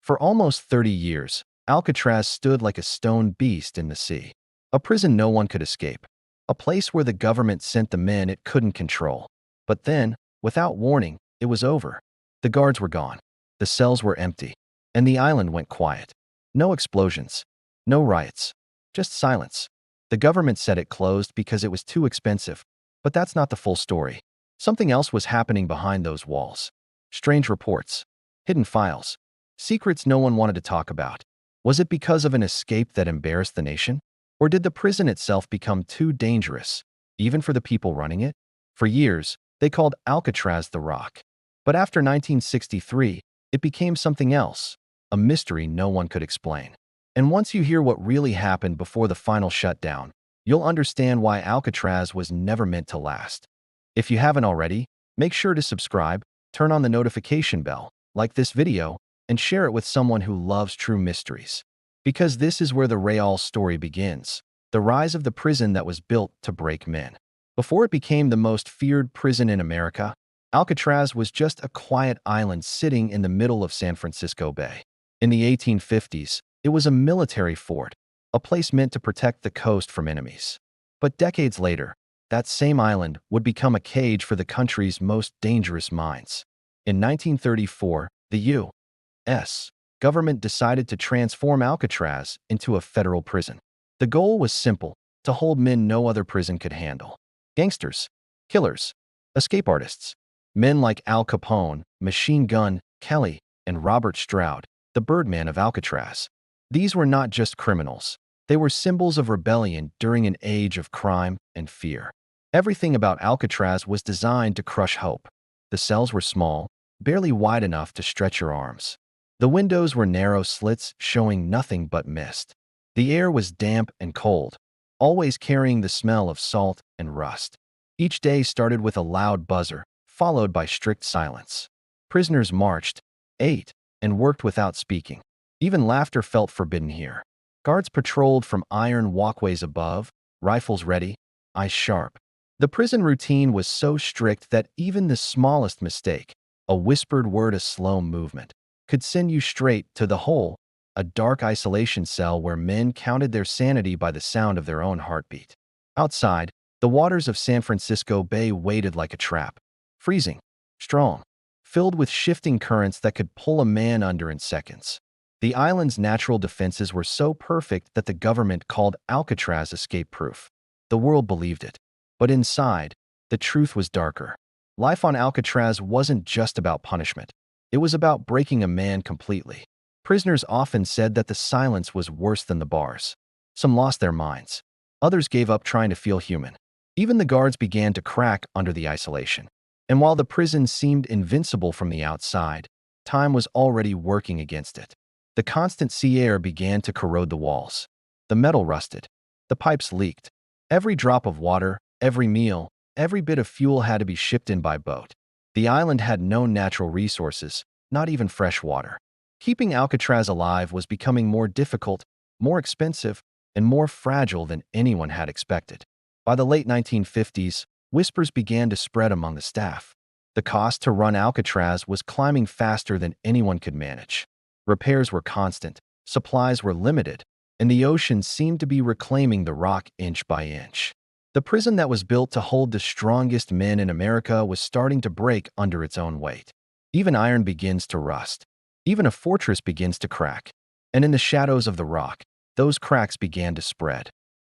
For almost 30 years, Alcatraz stood like a stone beast in the sea. A prison no one could escape. A place where the government sent the men it couldn't control. But then, without warning, it was over. The guards were gone. The cells were empty. And the island went quiet. No explosions. No riots. Just silence. The government said it closed because it was too expensive. But that's not the full story. Something else was happening behind those walls. Strange reports. Hidden files. Secrets no one wanted to talk about. Was it because of an escape that embarrassed the nation? Or did the prison itself become too dangerous, even for the people running it? For years, they called Alcatraz the Rock. But after 1963, it became something else, a mystery no one could explain. And once you hear what really happened before the final shutdown, you'll understand why Alcatraz was never meant to last. If you haven't already, make sure to subscribe, turn on the notification bell, like this video, and share it with someone who loves true mysteries. Because this is where the real story begins, the rise of the prison that was built to break men. Before it became the most feared prison in America, Alcatraz was just a quiet island sitting in the middle of San Francisco Bay. In the 1850s, it was a military fort, a place meant to protect the coast from enemies. But decades later, that same island would become a cage for the country's most dangerous minds. In 1934, the U.S. government decided to transform Alcatraz into a federal prison. The goal was simple: to hold men no other prison could handle. Gangsters, killers, escape artists. Men like Al Capone, Machine Gun Kelly, and Robert Stroud, the Birdman of Alcatraz. These were not just criminals. They were symbols of rebellion during an age of crime and fear. Everything about Alcatraz was designed to crush hope. The cells were small, barely wide enough to stretch your arms. The windows were narrow slits showing nothing but mist. The air was damp and cold, always carrying the smell of salt and rust. Each day started with a loud buzzer, followed by strict silence. Prisoners marched, ate, and worked without speaking. Even laughter felt forbidden here. Guards patrolled from iron walkways above, rifles ready, eyes sharp. The prison routine was so strict that even the smallest mistake, a whispered word, a slow movement, could send you straight to the hole, a dark isolation cell where men counted their sanity by the sound of their own heartbeat. Outside, the waters of San Francisco Bay waited like a trap, freezing, strong, filled with shifting currents that could pull a man under in seconds. The island's natural defenses were so perfect that the government called Alcatraz escape-proof. The world believed it. But inside, the truth was darker. Life on Alcatraz wasn't just about punishment. It was about breaking a man completely. Prisoners often said that the silence was worse than the bars. Some lost their minds. Others gave up trying to feel human. Even the guards began to crack under the isolation. And while the prison seemed invincible from the outside, time was already working against it. The constant sea air began to corrode the walls. The metal rusted. The pipes leaked. Every drop of water, every meal, every bit of fuel had to be shipped in by boat. The island had no natural resources, not even fresh water. Keeping Alcatraz alive was becoming more difficult, more expensive, and more fragile than anyone had expected. By the late 1950s, whispers began to spread among the staff. The cost to run Alcatraz was climbing faster than anyone could manage. Repairs were constant, supplies were limited, and the ocean seemed to be reclaiming the rock inch by inch. The prison that was built to hold the strongest men in America was starting to break under its own weight. Even iron begins to rust. Even a fortress begins to crack. And in the shadows of the rock, those cracks began to spread.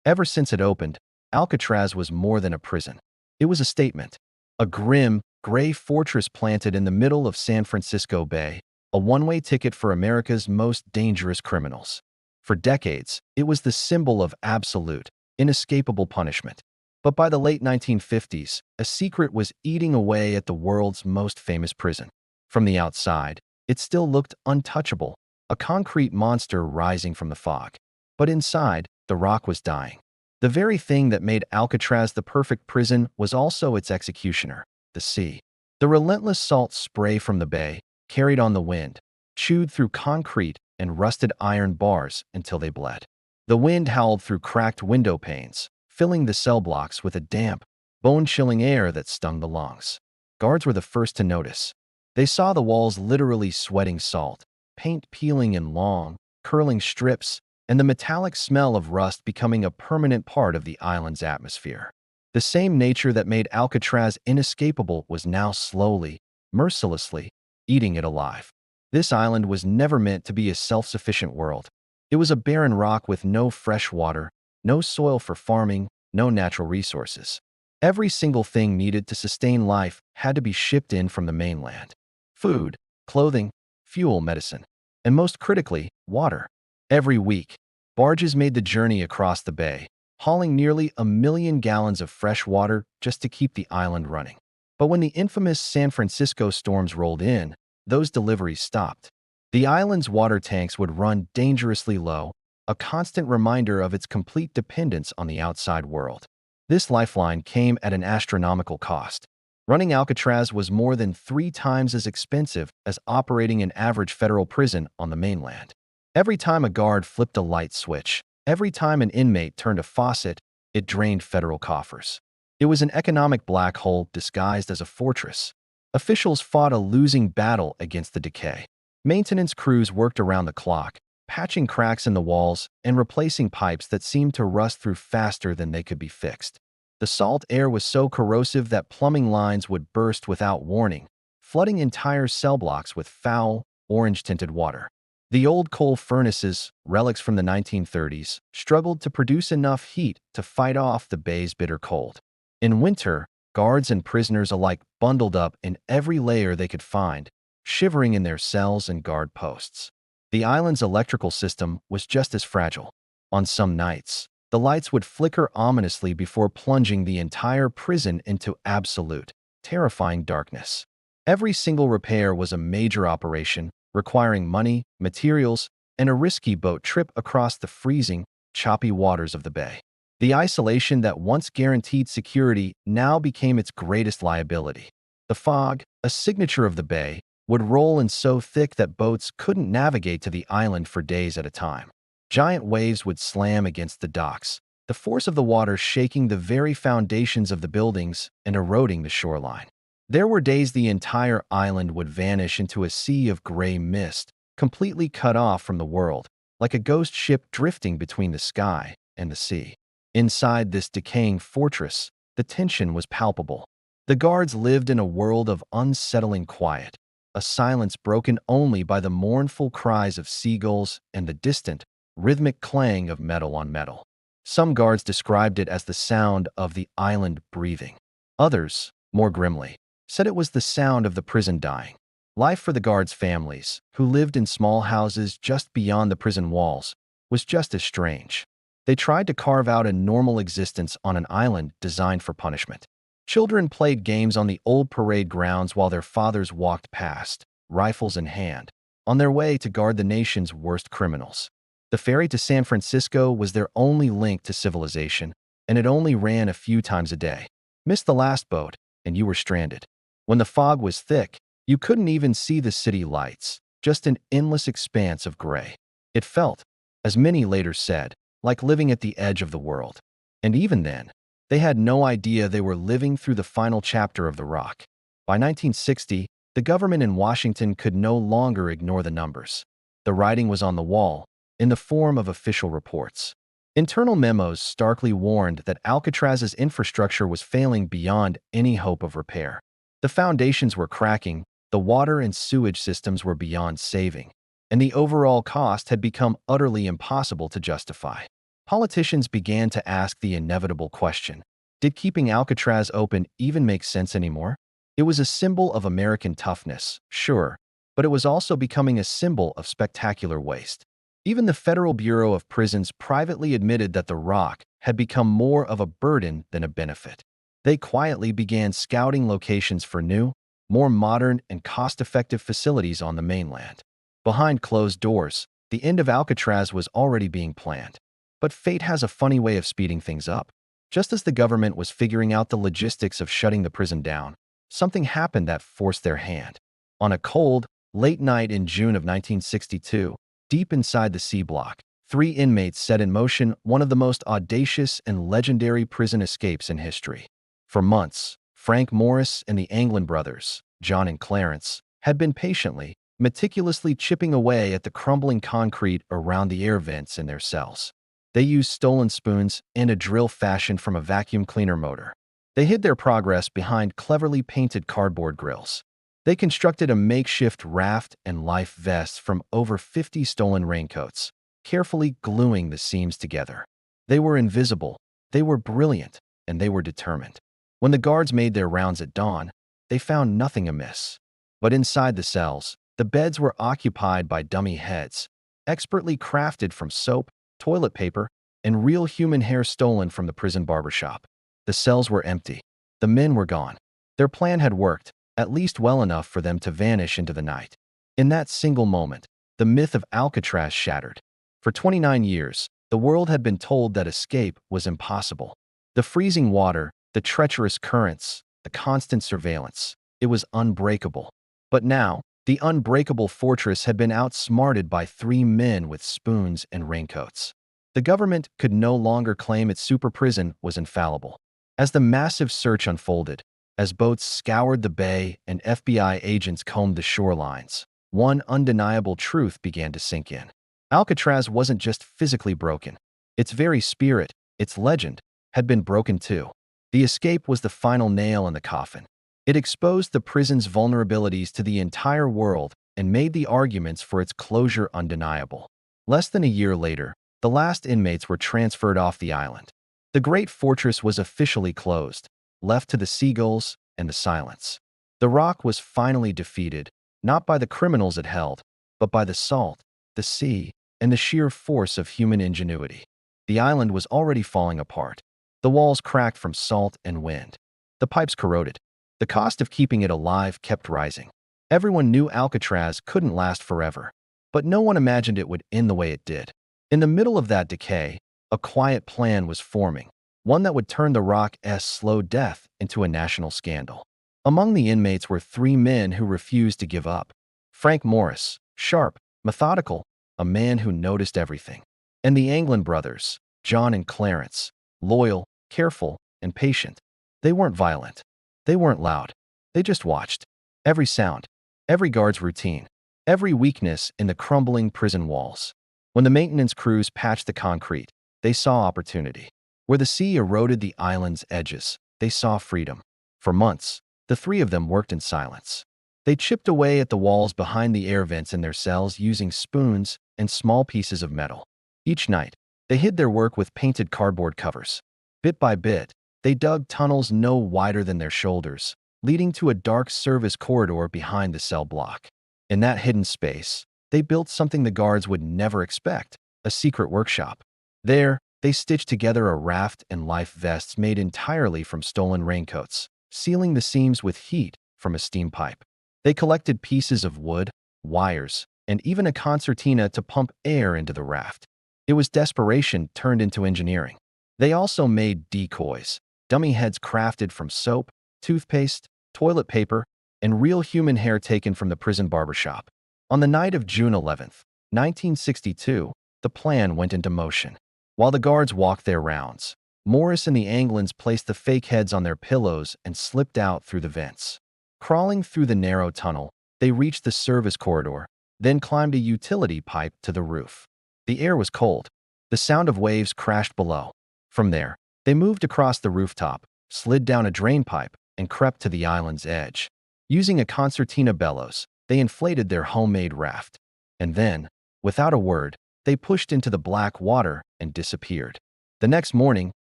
Ever since it opened, Alcatraz was more than a prison. It was a statement. A grim, gray fortress planted in the middle of San Francisco Bay, a one-way ticket for America's most dangerous criminals. For decades, it was the symbol of absolute, inescapable punishment. But by the late 1950s, a secret was eating away at the world's most famous prison. From the outside, it still looked untouchable, a concrete monster rising from the fog. But inside, the rock was dying. The very thing that made Alcatraz the perfect prison was also its executioner, the sea. The relentless salt spray from the bay, carried on the wind, chewed through concrete and rusted iron bars until they bled. The wind howled through cracked window panes, filling the cell blocks with a damp, bone-chilling air that stung the lungs. Guards were the first to notice. They saw the walls literally sweating salt, paint peeling in long, curling strips, and the metallic smell of rust becoming a permanent part of the island's atmosphere. The same nature that made Alcatraz inescapable was now slowly, mercilessly, eating it alive. This island was never meant to be a self-sufficient world. It was a barren rock with no fresh water, no soil for farming, no natural resources. Every single thing needed to sustain life had to be shipped in from the mainland. Food, clothing, fuel, medicine, and most critically, water. Every week, barges made the journey across the bay, hauling nearly 1 million gallons of fresh water just to keep the island running. But when the infamous San Francisco storms rolled in, those deliveries stopped. The island's water tanks would run dangerously low, a constant reminder of its complete dependence on the outside world. This lifeline came at an astronomical cost. Running Alcatraz was more than 3 times as expensive as operating an average federal prison on the mainland. Every time a guard flipped a light switch, every time an inmate turned a faucet, it drained federal coffers. It was an economic black hole disguised as a fortress. Officials fought a losing battle against the decay. Maintenance crews worked around the clock, patching cracks in the walls and replacing pipes that seemed to rust through faster than they could be fixed. The salt air was so corrosive that plumbing lines would burst without warning, flooding entire cell blocks with foul, orange-tinted water. The old coal furnaces, relics from the 1930s, struggled to produce enough heat to fight off the bay's bitter cold. In winter, guards and prisoners alike bundled up in every layer they could find, shivering in their cells and guard posts. The island's electrical system was just as fragile. On some nights, the lights would flicker ominously before plunging the entire prison into absolute, terrifying darkness. Every single repair was a major operation, requiring money, materials, and a risky boat trip across the freezing, choppy waters of the bay. The isolation that once guaranteed security now became its greatest liability. The fog, a signature of the bay, would roll in so thick that boats couldn't navigate to the island for days at a time. Giant waves would slam against the docks, the force of the water shaking the very foundations of the buildings and eroding the shoreline. There were days the entire island would vanish into a sea of gray mist, completely cut off from the world, like a ghost ship drifting between the sky and the sea. Inside this decaying fortress, the tension was palpable. The guards lived in a world of unsettling quiet, a silence broken only by the mournful cries of seagulls and the distant, rhythmic clang of metal on metal. Some guards described it as the sound of the island breathing. Others, more grimly, said it was the sound of the prison dying. Life for the guards' families, who lived in small houses just beyond the prison walls, was just as strange. They tried to carve out a normal existence on an island designed for punishment. Children played games on the old parade grounds while their fathers walked past, rifles in hand, on their way to guard the nation's worst criminals. The ferry to San Francisco was their only link to civilization, and it only ran a few times a day. Miss the last boat, and you were stranded. When the fog was thick, you couldn't even see the city lights, just an endless expanse of gray. It felt, as many later said, like living at the edge of the world. And even then, they had no idea they were living through the final chapter of The Rock. By 1960, the government in Washington could no longer ignore the numbers. The writing was on the wall, in the form of official reports. Internal memos starkly warned that Alcatraz's infrastructure was failing beyond any hope of repair. The foundations were cracking, the water and sewage systems were beyond saving, and the overall cost had become utterly impossible to justify. Politicians began to ask the inevitable question: did keeping Alcatraz open even make sense anymore? It was a symbol of American toughness, sure, but it was also becoming a symbol of spectacular waste. Even the Federal Bureau of Prisons privately admitted that the Rock had become more of a burden than a benefit. They quietly began scouting locations for new, more modern and cost-effective facilities on the mainland. Behind closed doors, the end of Alcatraz was already being planned. But fate has a funny way of speeding things up. Just as the government was figuring out the logistics of shutting the prison down, something happened that forced their hand. On a cold, late night in June of 1962, deep inside the C block, 3 inmates set in motion one of the most audacious and legendary prison escapes in history. For months, Frank Morris and the Anglin brothers, John and Clarence, had been patiently, meticulously chipping away at the crumbling concrete around the air vents in their cells. They used stolen spoons and a drill fashioned from a vacuum cleaner motor. They hid their progress behind cleverly painted cardboard grills. They constructed a makeshift raft and life vests from over 50 stolen raincoats, carefully gluing the seams together. They were invisible, they were brilliant, and they were determined. When the guards made their rounds at dawn, they found nothing amiss. But inside the cells, the beds were occupied by dummy heads, expertly crafted from soap, toilet paper, and real human hair stolen from the prison barbershop. The cells were empty. The men were gone. Their plan had worked, at least well enough for them to vanish into the night. In that single moment, the myth of Alcatraz shattered. For 29 years, the world had been told that escape was impossible. The freezing water, the treacherous currents, the constant surveillance, it was unbreakable. But now, the unbreakable fortress had been outsmarted by 3 men with spoons and raincoats. The government could no longer claim its super prison was infallible. As the massive search unfolded, as boats scoured the bay and FBI agents combed the shorelines, one undeniable truth began to sink in. Alcatraz wasn't just physically broken. Its very spirit, its legend, had been broken too. The escape was the final nail in the coffin. It exposed the prison's vulnerabilities to the entire world and made the arguments for its closure undeniable. Less than a year later, the last inmates were transferred off the island. The great fortress was officially closed, left to the seagulls and the silence. The rock was finally defeated, not by the criminals it held, but by the salt, the sea, and the sheer force of human ingenuity. The island was already falling apart. The walls cracked from salt and wind. The pipes corroded. The cost of keeping it alive kept rising. Everyone knew Alcatraz couldn't last forever, but no one imagined it would end the way it did. In the middle of that decay, a quiet plan was forming, one that would turn the Rock's slow death into a national scandal. Among the inmates were 3 men who refused to give up. Frank Morris, sharp, methodical, a man who noticed everything. And the Anglin brothers, John and Clarence, loyal, careful, and patient. They weren't violent. They weren't loud. They just watched. Every sound, every guard's routine, every weakness in the crumbling prison walls. When the maintenance crews patched the concrete, they saw opportunity. Where the sea eroded the island's edges, they saw freedom. For months, the 3 of them worked in silence. They chipped away at the walls behind the air vents in their cells using spoons and small pieces of metal. Each night, they hid their work with painted cardboard covers. Bit by bit, they dug tunnels no wider than their shoulders, leading to a dark service corridor behind the cell block. In that hidden space, they built something the guards would never expect, a secret workshop. There, they stitched together a raft and life vests made entirely from stolen raincoats, sealing the seams with heat from a steam pipe. They collected pieces of wood, wires, and even a concertina to pump air into the raft. It was desperation turned into engineering. They also made decoys, dummy heads crafted from soap, toothpaste, toilet paper, and real human hair taken from the prison barbershop. On the night of June 11th, 1962, the plan went into motion. While the guards walked their rounds, Morris and the Anglins placed the fake heads on their pillows and slipped out through the vents. Crawling through the narrow tunnel, they reached the service corridor, then climbed a utility pipe to the roof. The air was cold. The sound of waves crashed below. From there, they moved across the rooftop, slid down a drain pipe, and crept to the island's edge. Using a concertina bellows, they inflated their homemade raft. And then, without a word, they pushed into the black water and disappeared. The next morning,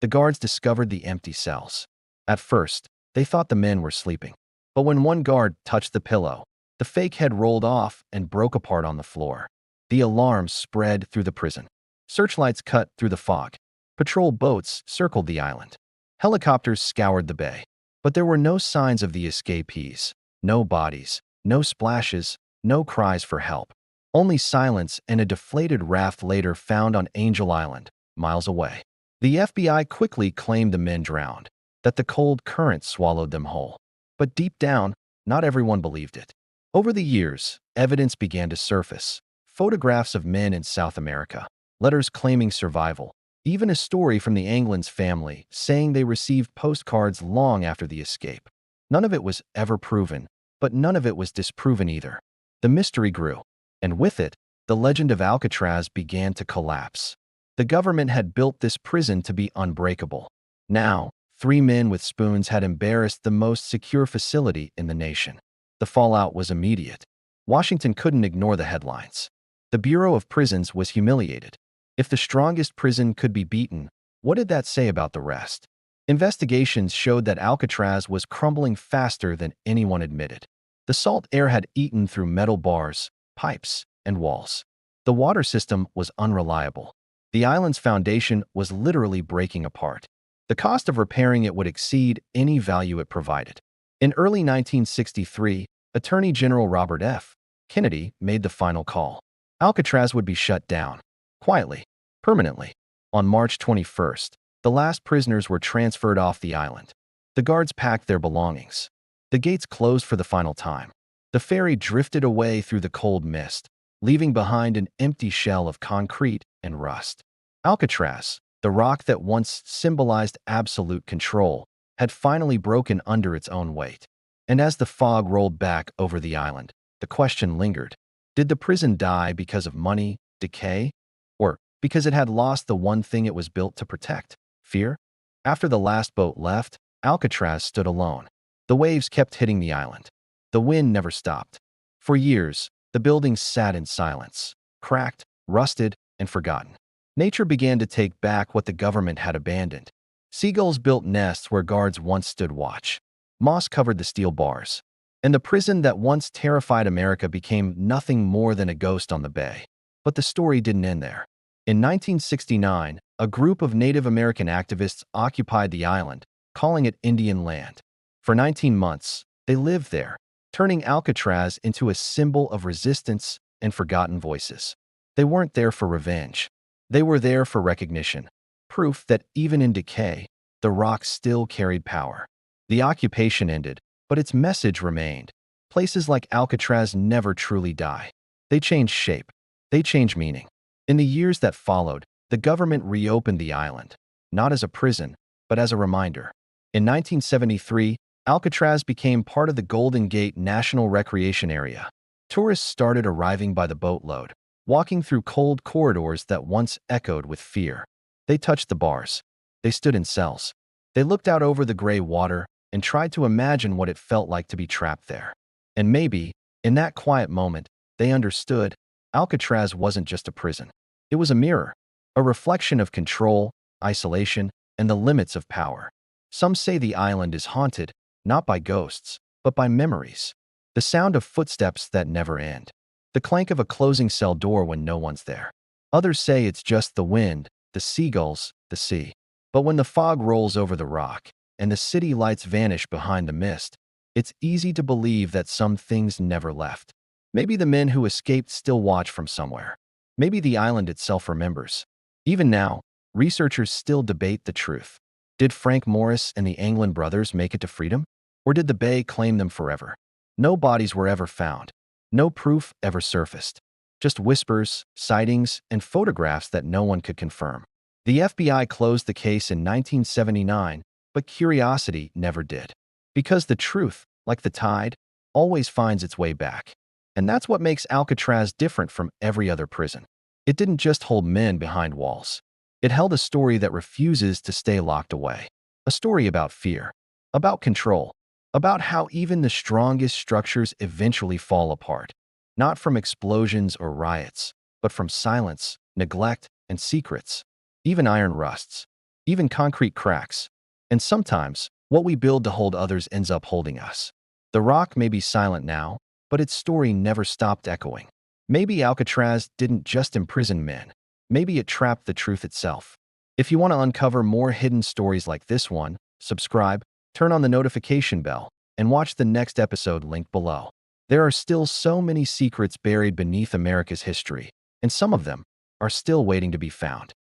the guards discovered the empty cells. At first, they thought the men were sleeping. But when one guard touched the pillow, the fake head rolled off and broke apart on the floor. The alarm spread through the prison. Searchlights cut through the fog. Patrol boats circled the island. Helicopters scoured the bay. But there were no signs of the escapees. No bodies. No splashes. No cries for help. Only silence and a deflated raft later found on Angel Island, miles away. The FBI quickly claimed the men drowned, that the cold current swallowed them whole. But deep down, not everyone believed it. Over the years, evidence began to surface. Photographs of men in South America, letters claiming survival, even a story from the Anglin's family saying they received postcards long after the escape. None of it was ever proven, but none of it was disproven either. The mystery grew, and with it, the legend of Alcatraz began to collapse. The government had built this prison to be unbreakable. Now, three men with spoons had embarrassed the most secure facility in the nation. The fallout was immediate. Washington couldn't ignore the headlines. The Bureau of Prisons was humiliated. If the strongest prison could be beaten, what did that say about the rest? Investigations showed that Alcatraz was crumbling faster than anyone admitted. The salt air had eaten through metal bars, pipes, and walls. The water system was unreliable. The island's foundation was literally breaking apart. The cost of repairing it would exceed any value it provided. In early 1963, Attorney General Robert F. Kennedy made the final call. Alcatraz would be shut down, quietly, permanently. On March 21st, the last prisoners were transferred off the island. The guards packed their belongings. The gates closed for the final time. The ferry drifted away through the cold mist, leaving behind an empty shell of concrete and rust. Alcatraz, the rock that once symbolized absolute control, had finally broken under its own weight. And as the fog rolled back over the island, the question lingered. Did the prison die because of money, decay, or because it had lost the one thing it was built to protect? Fear? After the last boat left, Alcatraz stood alone. The waves kept hitting the island. The wind never stopped. For years, the building sat in silence, cracked, rusted, and forgotten. Nature began to take back what the government had abandoned. Seagulls built nests where guards once stood watch. Moss covered the steel bars. And the prison that once terrified America became nothing more than a ghost on the bay. But the story didn't end there. In 1969, a group of Native American activists occupied the island, calling it Indian land. For 19 months, they lived there, turning Alcatraz into a symbol of resistance and forgotten voices. They weren't there for revenge. They were there for recognition, proof that even in decay, the rock still carried power. The occupation ended, but its message remained. Places like Alcatraz never truly die. They change shape. They change meaning. In the years that followed, the government reopened the island, not as a prison, but as a reminder. In 1973, Alcatraz became part of the Golden Gate National Recreation Area. Tourists started arriving by the boatload, walking through cold corridors that once echoed with fear. They touched the bars. They stood in cells. They looked out over the gray water and tried to imagine what it felt like to be trapped there. And maybe, in that quiet moment, they understood Alcatraz wasn't just a prison. It was a mirror, a reflection of control, isolation, and the limits of power. Some say the island is haunted, not by ghosts, but by memories. The sound of footsteps that never end. The clank of a closing cell door when no one's there. Others say it's just the wind, the seagulls, the sea. But when the fog rolls over the rock, and the city lights vanish behind the mist, it's easy to believe that some things never left. Maybe the men who escaped still watch from somewhere. Maybe the island itself remembers. Even now, researchers still debate the truth. Did Frank Morris and the Anglin brothers make it to freedom? Or did the Bay claim them forever? No bodies were ever found. No proof ever surfaced. Just whispers, sightings, and photographs that no one could confirm. The FBI closed the case in 1979, but curiosity never did. Because the truth, like the tide, always finds its way back. And that's what makes Alcatraz different from every other prison. It didn't just hold men behind walls. It held a story that refuses to stay locked away. A story about fear, about control, about how even the strongest structures eventually fall apart. Not from explosions or riots, but from silence, neglect, and secrets. Even iron rusts. Even concrete cracks. And sometimes, what we build to hold others ends up holding us. The rock may be silent now, but its story never stopped echoing. Maybe Alcatraz didn't just imprison men. Maybe it trapped the truth itself. If you want to uncover more hidden stories like this one, subscribe, turn on the notification bell, and watch the next episode linked below. There are still so many secrets buried beneath America's history, and some of them are still waiting to be found.